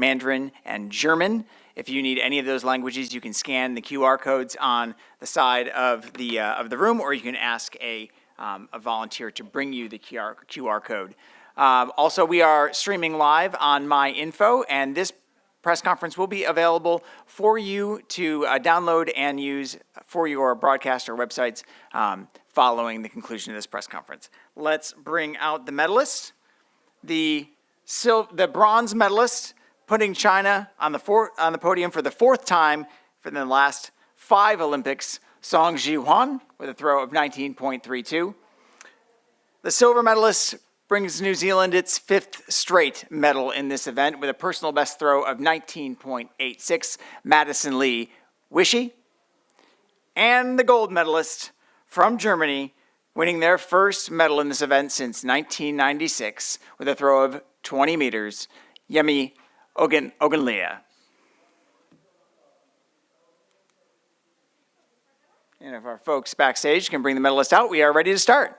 Mandarin, and German. If you need any of those languages, you can scan the QR codes on the side of the room, or you can ask a volunteer to bring you the QR code. Also, we are streaming live on MyInfo, and this press conference will be available for you to download and use for your broadcast or websites following the conclusion of this press conference. Let's bring out the medalists. The bronze medalist, putting China on the podium for the fourth time for the last 5 Olympics, SONG Jiayuan with a throw of 19.32. The silver medalist brings New Zealand its 5th straight medal in this event with a personal best throw of 19.86, Maddison-Lee WESCHE. And the gold medalist from Germany, winning their first medal in this event since 1996 with a throw of 20 meters, Yemisi OGUNLEYE. And if our folks backstage can bring the medalist out, we are ready to start.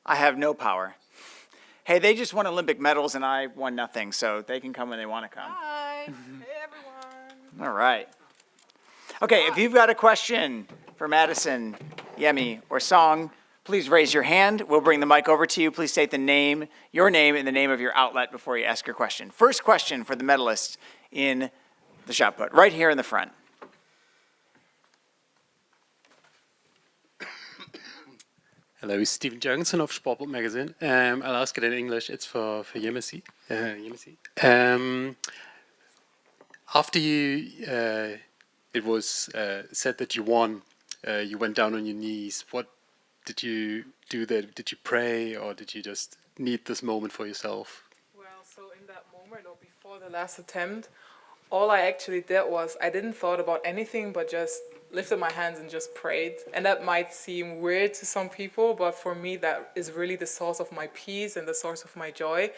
I have no power. Hey, they just won Olympic medals and I won nothing, so they can come when they want to come. Hi. Hey, everyone. All right. Okay, if you've got a question for Madison, Yemi, or Song, please raise your hand. We'll bring the mic over to you. Please state your name, and the name of your outlet before you ask your question. First question for the medalist in the shot put, right here in the front. Hello, Stephen Jurgensen of Sportbook Magazine. I'll ask it in English. It's for Yemisi. After it was said that you won, you went down on your knees. What did you do there? Did you pray, or did you just need this moment for yourself? Well, so in that moment, or before the last attempt, all I actually did was I didn't thought about anything but just lifted my hands and just prayed. And that might seem weird to some people, but for me that is really the source of my peace and the source of my joy.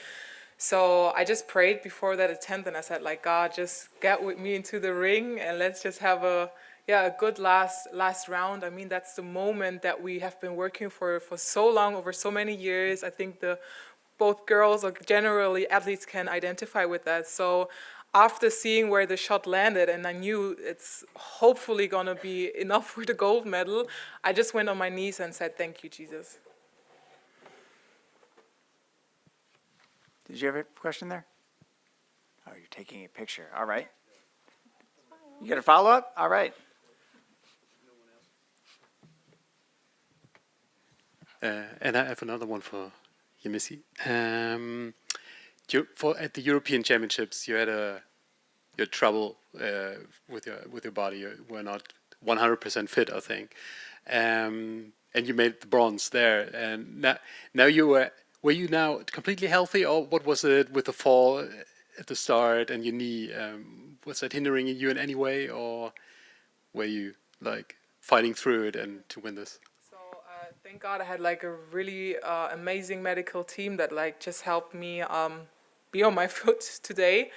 So I just prayed before that attempt, and I said, like, God, just get with me into the ring and let's just have a good last round. I mean, that's the moment that we have been working for so long, over so many years. I think both girls or generally athletes can identify with that. So after seeing where the shot landed, and I knew it's hopefully going to be enough for the gold medal, I just went on my knees and said, thank you, Jesus. Did you have a question there? Oh, you're taking a picture. All right. You got a follow-up? All right. And I have another one for Yemisi. At the European Championships, you had trouble with your body. You were not 100% fit, I think, and you made the bronze there. And now were you now completely healthy, or what was it with the fall at the start and your knee? Was that hindering you in any way, or were you like fighting through it and to win this? Thank God I had like a really amazing medical team that like just helped me be on my foot today.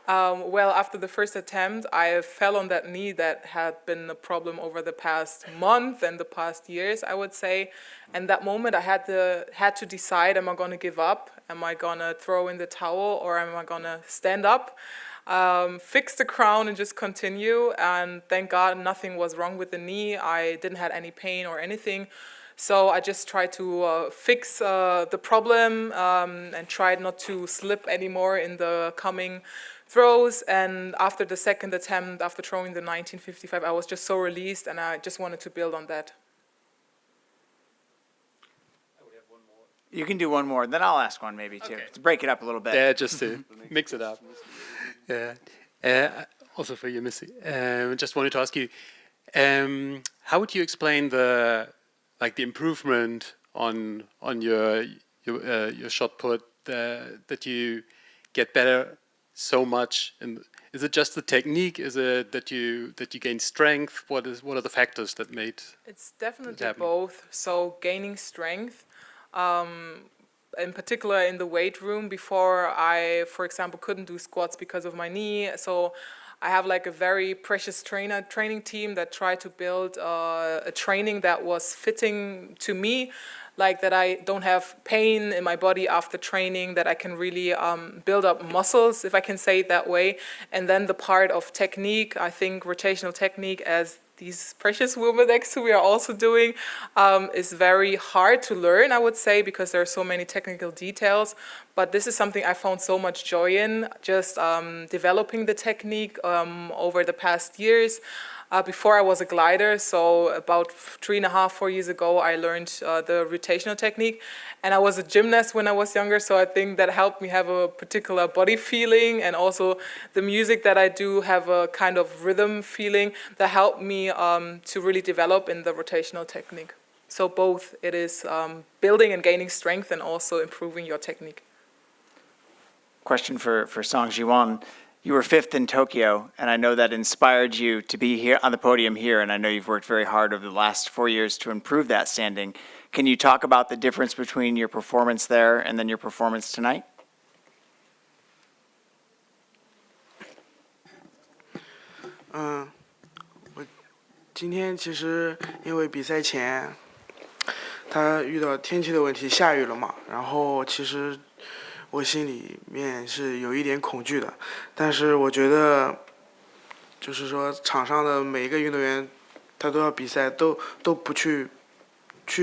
Well, after the first attempt, I fell on that knee that had been a problem over the past month and the past years, I would say. And that moment I had to decide, am I going to give up? Am I going to throw in the towel, or am I going to stand up, fix the crown and just continue? And thank God nothing was wrong with the knee. I didn't have any pain or anything. So I just tried to fix the problem and tried not to slip anymore in the coming throws. And after the second attempt, after throwing the 1955, I was just so released, and I just wanted to build on that. You can do one more, then I'll ask one maybe too, to break it up a little bit. Yeah, just to mix it up. Yeah. Also for Yemisi, just wanted to ask you, how would you explain the improvement on your shot put, that you get better so much in Is it just the technique? Is it that you gain strength? What are the factors that made? It's definitely happen? both. So gaining strength, in particular in the weight room. Before I, for example, couldn't do squats because of my knee. So I have like a very precious training team that tried to build a training that was fitting to me, like that I don't have pain in my body after training, that I can really build up muscles, if I can say it that way. And then the part of technique, I think rotational technique, as these precious women next to me are also doing, is very hard to learn, I would say, because there are so many technical details. But this is something I found so much joy in, just developing the technique over the past years. Before I was a glider, so about 3.5, 4 years ago, I learned the rotational technique. And I was a gymnast when I was younger, so I think that helped me have a particular body feeling, and also the music that I do have a kind of rhythm feeling that helped me to really develop in the rotational technique. So both, it is building and gaining strength and also improving your technique. Question for SONG Jiayuan. You were 5th in Tokyo, and I know that inspired you to be here on the podium here, and I know you've worked very hard over the last 4 years to improve that standing. Can you talk about the difference between your performance there and then your performance tonight? Uh, 我今天其实因为比赛前，他遇到天气的问题，下雨了嘛，然后其实我心里面是有一点恐惧的，但是我觉得，就是说场上的每一个运动员，他都要比赛，都不去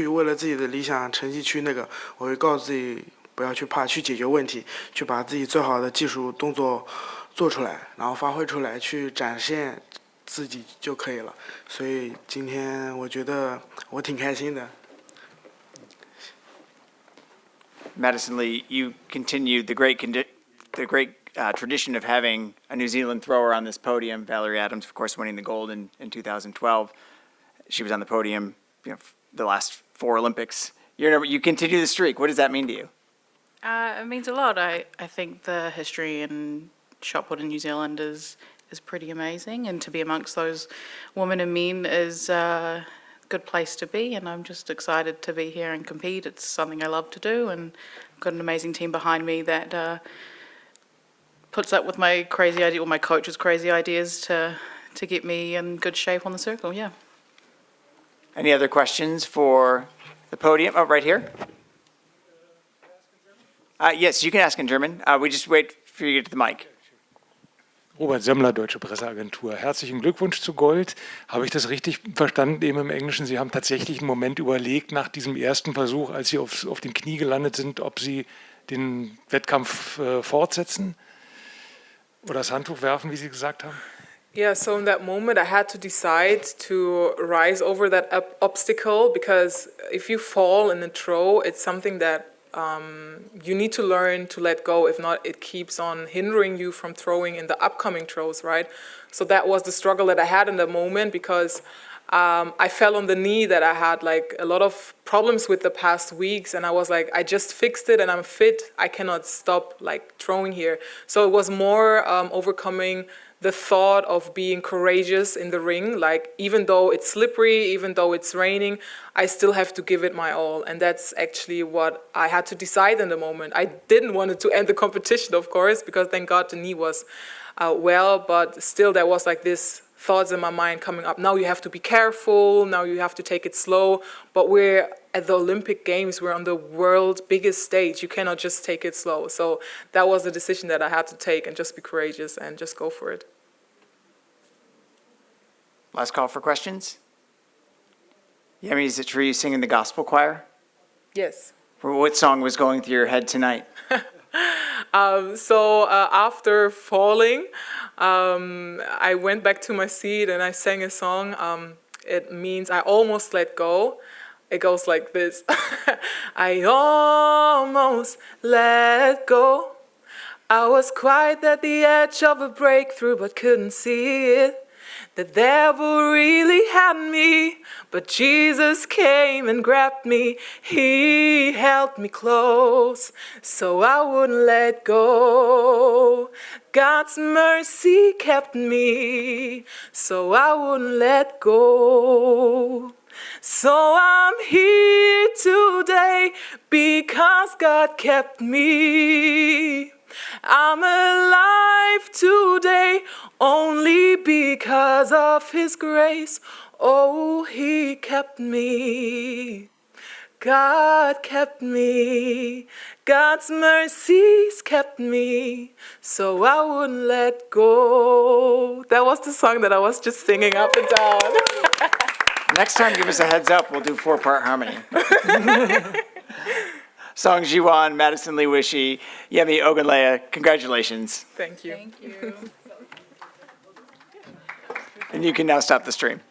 为了自己的理想成绩去那个，我会告诉自己不要去怕，去解决问题，去把自己最好的技术动作做出来，然后发挥出来，去展现自己就可以了。所以今天我觉得我挺开心的。Maddison-Lee, you continued the great tradition of having a New Zealand thrower on this podium. Valerie Adams, of course, winning the gold in 2012. She was on the podium, the last 4 Olympics. You continue the streak. What does that mean to you? It means a lot. I think the history in shot put in New Zealand is pretty amazing, and to be amongst those women and men is good place to be, and I'm just excited to be here and compete. It's something I love to do, and I've got an amazing team behind me that puts up with my crazy idea, or my coach's crazy ideas to get me in good shape on the circle. Yeah. Any other questions for the podium? Oh, right here. Yes, you can ask in German. We just wait for you to get to the mic. Robert Semmler, Deutsche Presseagentur. Herzlichen Glückwunsch zu Gold. Habe ich das richtig verstanden, eben im Englischen? Sie haben tatsächlich einen Moment überlegt, nach diesem ersten Versuch, als Sie auf den Knie gelandet sind, ob Sie den Wettkampf fortsetzen oder das Handtuch werfen, wie Sie gesagt haben? Yeah, so in that moment I had to decide to rise over that obstacle, because if you fall in a throw, it's something that you need to learn to let go. If not, it keeps on hindering you from throwing in the upcoming throws, right? So that was the struggle that I had in the moment, because I fell on the knee that I had like a lot of problems with the past weeks, and I was like, I just fixed it and I'm fit. I cannot stop like throwing here. So it was more overcoming the thought of being courageous in the ring, like even though it's slippery, even though it's raining, I still have to give it my all. And that's actually what I had to decide in the moment. I didn't want it to end the competition, of course, because thank God the knee was well, but still there was like this thoughts in my mind coming up. Now you have to be careful, now you have to take it slow, but we're at the Olympic Games, we're on the world's biggest stage. You cannot just take it slow. So that was the decision that I had to take, and just be courageous and just go for it. Last call for questions. Yemi, is it true you sing in the gospel choir? Yes. What song was going through your head tonight? So after falling, I went back to my seat and I sang a song. It means I almost let go. It goes like this. I almost let go. I was quite at the edge of a breakthrough, but couldn't see it. The devil really had me, but Jesus came and grabbed me. He held me close, so I wouldn't let go. God's mercy kept me, so I wouldn't let go. So I'm here today because God kept me. I'm alive today only because of His grace. Oh, He kept me. God kept me. God's mercies kept me, so I wouldn't let go. That was the song that I was just singing up and down. Next time, give us a heads up. We'll do 4-part harmony. SONG Jiayuan, Maddison-Lee WESCHE, Yemisi OGUNLEYE, congratulations. Thank you. Thank you. And you can now stop the stream.